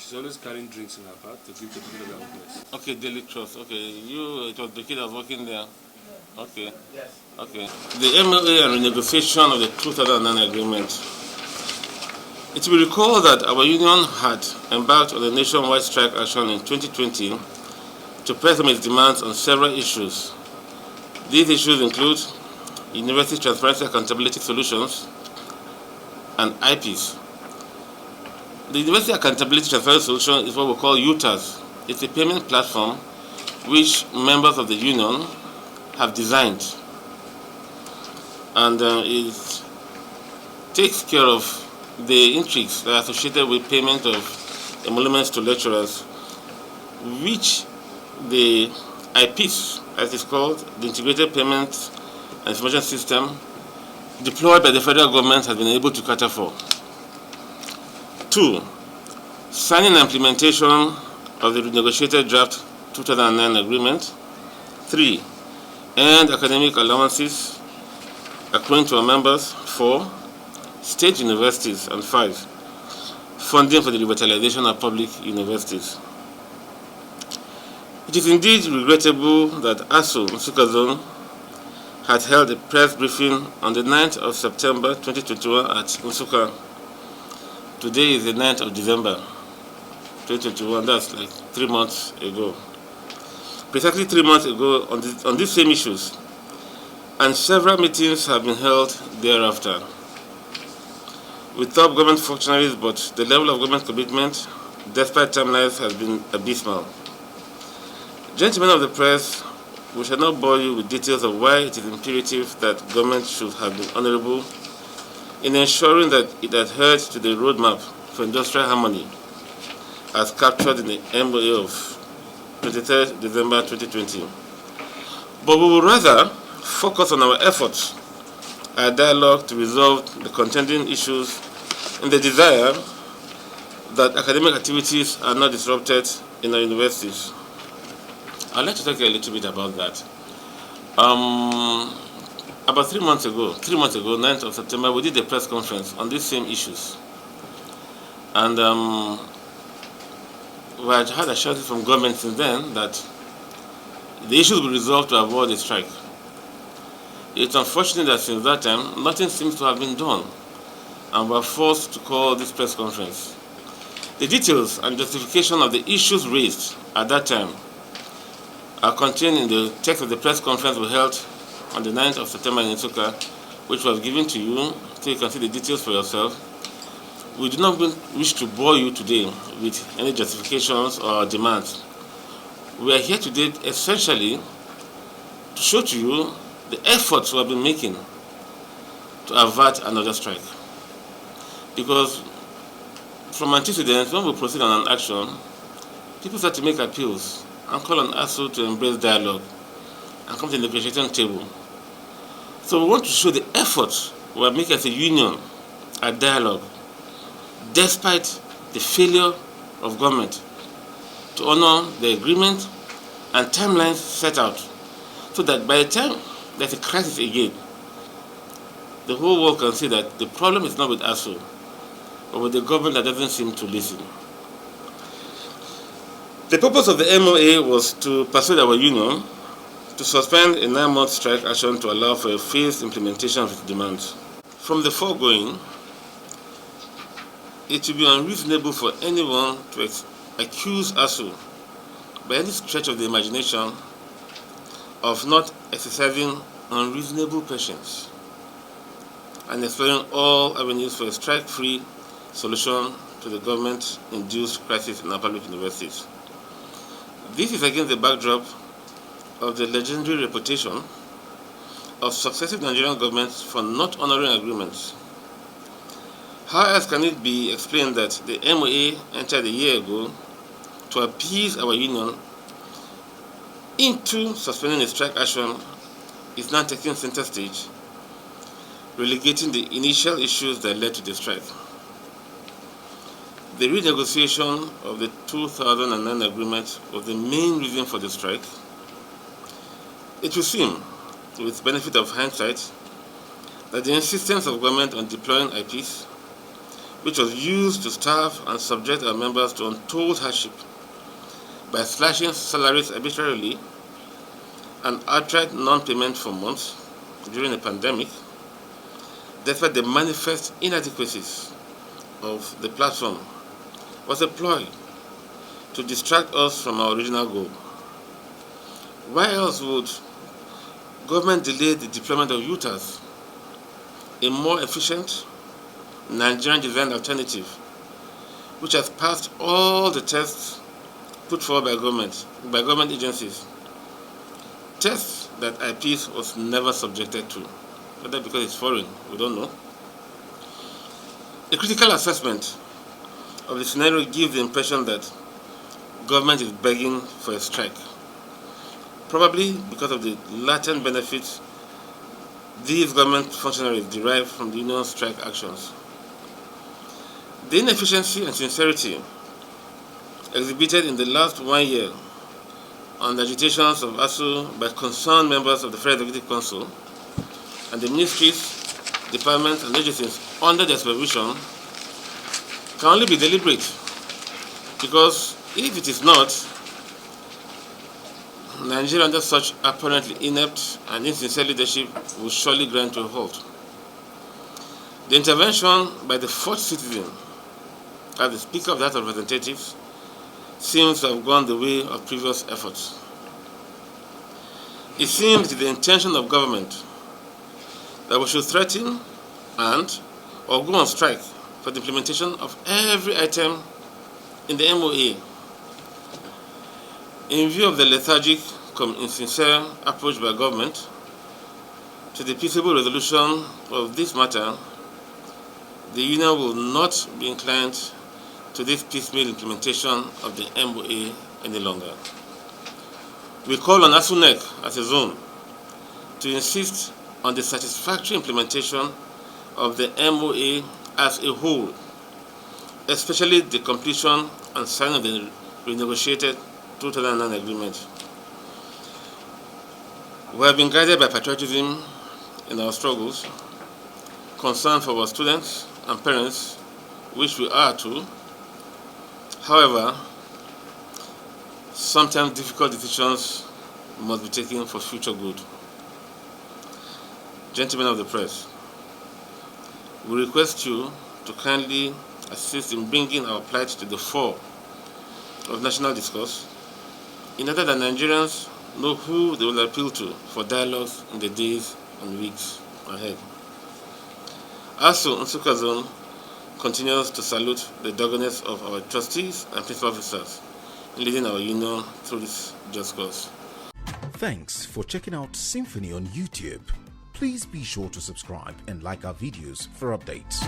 She's always carrying drinks in her bag to give to people that are homeless. Okay, Daily Trust. Okay, it was the kid that was working there. Okay. Okay. The MLA and renegotiation of the 2009 agreement. It will be recalled that our union had embarked on a nationwide strike action in 2020 to press on its demands on several issues. These issues include University Transparency Accountability Solutions and IPs. The University Accountability Transparency Solution is what we call UTAS. It's a payment platform which members of the union have designed, and it takes care of the intrigues that are associated with payment of emoluments to lecturers, which the IPs, as it's called, the Integrated Payment and Information System, deployed by the federal government, has been able to cater for. 2. Signing and implementation of the renegotiated draft 2009 agreement. 3. Earned academic allowances accruing to our members. 4. State universities. And 5. Funding for the revitalization of public universities. It is indeed regrettable that ASU Nsukka Zone had held a press briefing on the 9th of September 2021 at Nsukka. Today is the 9th of December 2021, that's like 3 months ago. Precisely 3 months ago on these same issues, and several meetings have been held thereafter with top government functionaries, but the level of government commitment, despite timelines, has been abysmal. Gentlemen of the press, we shall not bore you with details of why it is imperative that government should have been honorable in ensuring that it adhered to the roadmap for industrial harmony as captured in the MOA of 23rd December 2020. But we will rather focus on our efforts, our dialogue to resolve the contending issues in the desire that academic activities are not disrupted in our universities. I'd like to talk a little bit about that. About 3 months ago, 9th of September, we did a press conference on these same issues. And we had had assurances from government since then that the issues will be resolved to avoid a strike. It's unfortunate that since that time, nothing seems to have been done, and we are forced to call this press conference. The details and justification of the issues raised at that time are contained in the text of the press conference we held on the 9th of September in Nsukka, which was given to you, so you can see the details for yourself. We do not wish to bore you today with any justifications or demands. We are here today essentially to show to you the efforts we have been making to avert another strike. Because from antecedents, when we proceed on an action, people start to make appeals and call on ASU to embrace dialogue and come to the negotiation table. So we want to show the efforts we are making as a union at dialogue, despite the failure of government to honor the agreement and timelines set out, so that by the time there's a crisis again, the whole world can see that the problem is not with ASU, but with the government that doesn't seem to listen. The purpose of the MOA was to persuade our union to suspend a 9-month strike action to allow for a phased implementation of its demands. From the foregoing, it will be unreasonable for anyone to accuse ASU by any stretch of the imagination of not exercising unreasonable patience and exploring all avenues for a strike-free solution to the government-induced crisis in our public universities. This is against the backdrop of the legendary reputation of successive Nigerian governments for not honoring agreements. How else can it be explained that the MOA entered a year ago to appease our union into suspending a strike action is now taking center stage, relegating the initial issues that led to the strike? The renegotiation of the 2009 agreement was the main reason for the strike. It will seem, with benefit of hindsight, that the insistence of government on deploying IPs which was used to starve and subject our members to untold hardship by slashing salaries arbitrarily and outright non-payment for months during a pandemic, despite the manifest inadequacies of the platform, was a ploy to distract us from our original goal. Why else would government delay the deployment of UTAS, a more efficient Nigerian-designed alternative, which has passed all the tests put forward by government agencies, tests that IPs was never subjected to, whether because it's foreign, we don't know. A critical assessment of the scenario gives the impression that government is begging for a strike, probably because of the latent benefits these government functionaries derive from the union strike actions. The inefficiency and sincerity exhibited in the last 1 year on the agitations of ASU by concerned members of the Federal Executive Council and the ministries, departments, and agencies under their supervision can only be deliberate, because if it is not, Nigeria under such apparently inept and insincere leadership will surely grind to a halt. The intervention by the fourth citizen as the Speaker of the House of Representatives seems to have gone the way of previous efforts. It seems the intention of government that we should threaten or go on strike for the implementation of every item in the MOA. In view of the lethargic, insincere approach by government to the peaceable resolution of this matter, the Union will not be inclined to this piecemeal implementation of the MOA any longer. We call on ASUNEC as a zone to insist on the satisfactory implementation of the MOA as a whole, especially the completion and signing of the renegotiated 2009 agreement. We have been guided by patriotism in our struggles, concern for our students and parents, which we are too. However, sometimes difficult decisions must be taken for future good. Gentlemen of the press, we request you to kindly assist in bringing our plight to the fore of national discourse, in order that Nigerians know who they will appeal to for dialogues in the days and weeks ahead. ASU Nsukka Zone continues to salute the doggedness of our trustees and principal officers in leading our union through this just cause. Thanks for checking out Symphony on YouTube. Please be sure to subscribe and like our videos for updates.